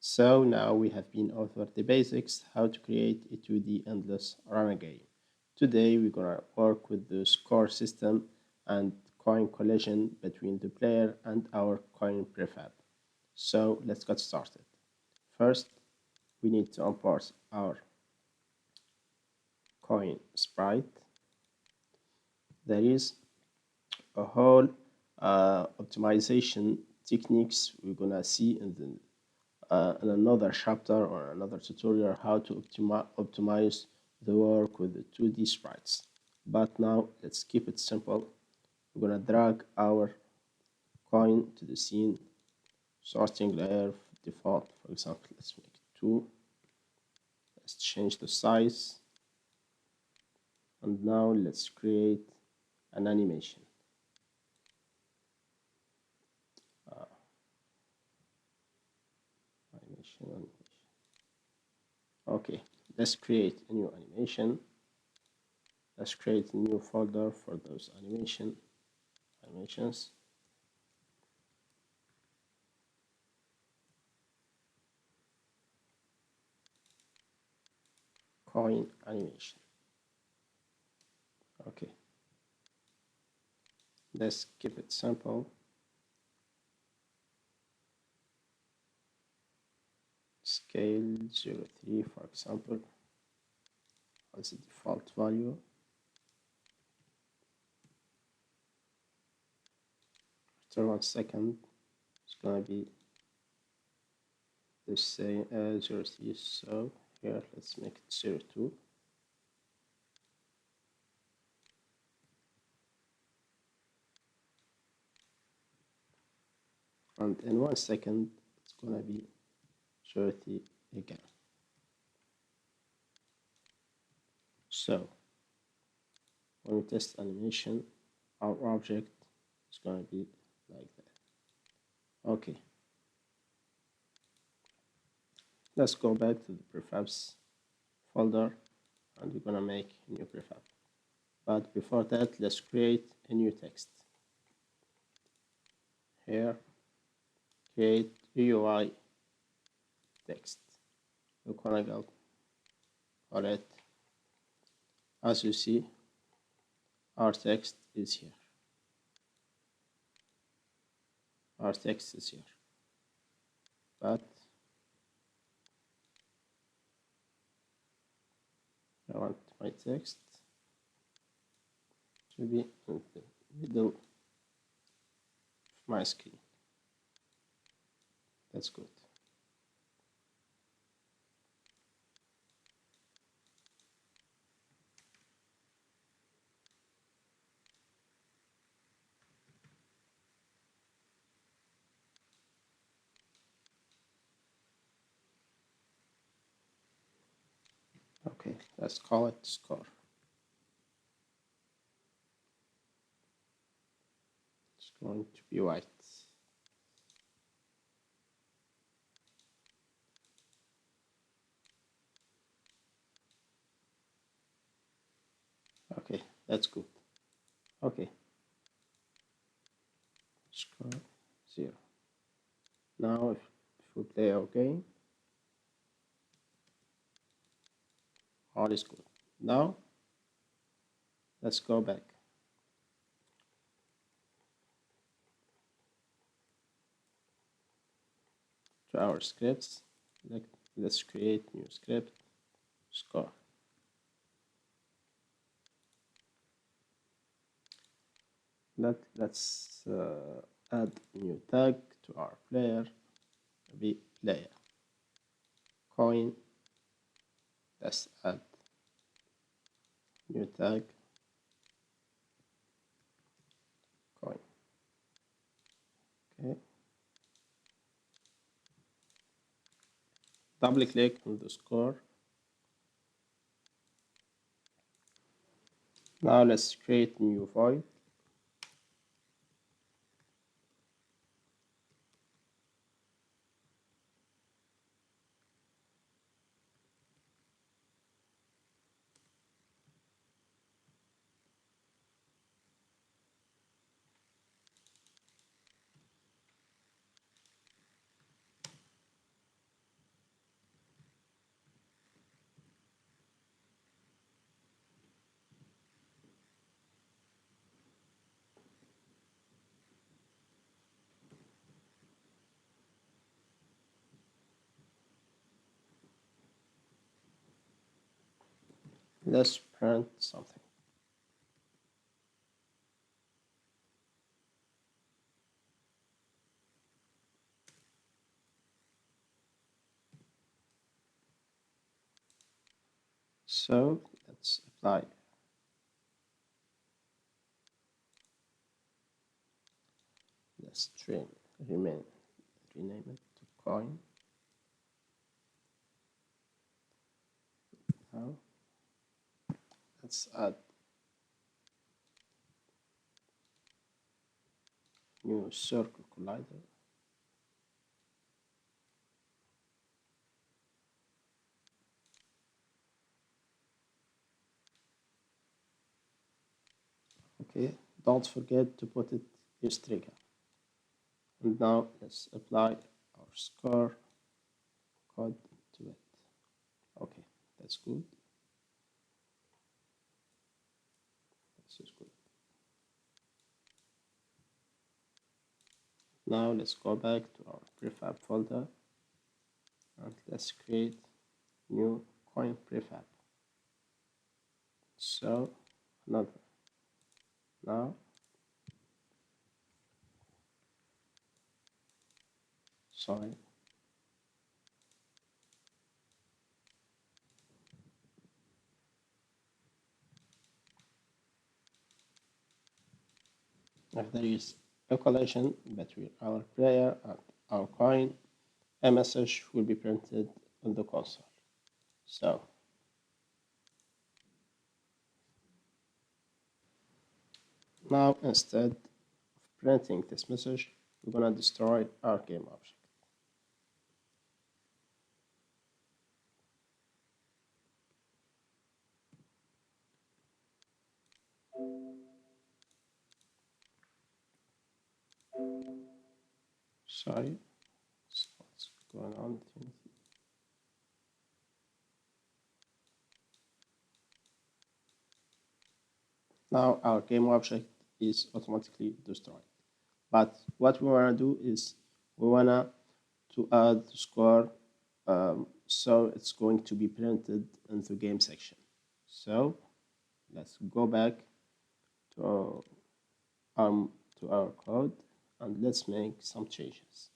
So now we have been over the basics, how to create a 2D endless runner game. Today we're gonna work with the score system and coin collision between the player and our coin prefab. So let's get started. First, we need to import our coin sprite. There is a whole optimization techniques we're gonna see in another chapter or another tutorial how to optimize the work with the 2D sprites. But now let's keep it simple. We're gonna drag our coin to the scene, sorting layer default, for example, let's make it 2. Let's change the size, and now let's create an animation. Animation. Okay, let's create a new animation. Let's create a new folder for those animations. Coin animation. Okay, let's keep it simple. Scale 0.3, for example, as a default value. After 1 second, it's gonna be the same 0.3. So here, let's make it 0.2. And in 1 second, it's gonna be 30 again. So when we test animation, our object is going to be like that. Okay, let's go back to the prefabs folder and we're going to make a new prefab. But before that, let's create a new text. Here, create UI text. We're going to go for it. As you see, our text is here. Our text is here. But I want my text to be in the middle of my screen. That's good. Okay, let's call it score. It's going to be white. Okay, that's good. Okay, score 0. Now if we play our game, all is good. Now let's go back to our scripts. Let's create new script, score. Let's add new tag to our player, be player coin. Let's add new tag coin. Okay, double click on the score. Now let's create a new void. let's print something. So let's apply. Let's rename it to coin. Now let's add new circle collider. Okay, don't forget to put it use trigger. And now let's apply our score code to it. Okay, that's good. This is good. Now let's go back to our prefab folder and let's create new coin prefab. So another. Now sorry. If there is a collision between our player and our coin, a message will be printed on the console. So now instead of printing this message, we're gonna destroy our game object. Sorry, so what's going on? Now our game object is automatically destroyed. But what we wanna do is we wanna to add the score, so it's going to be printed in the game section. So let's go back to our, to our code and let's make some changes.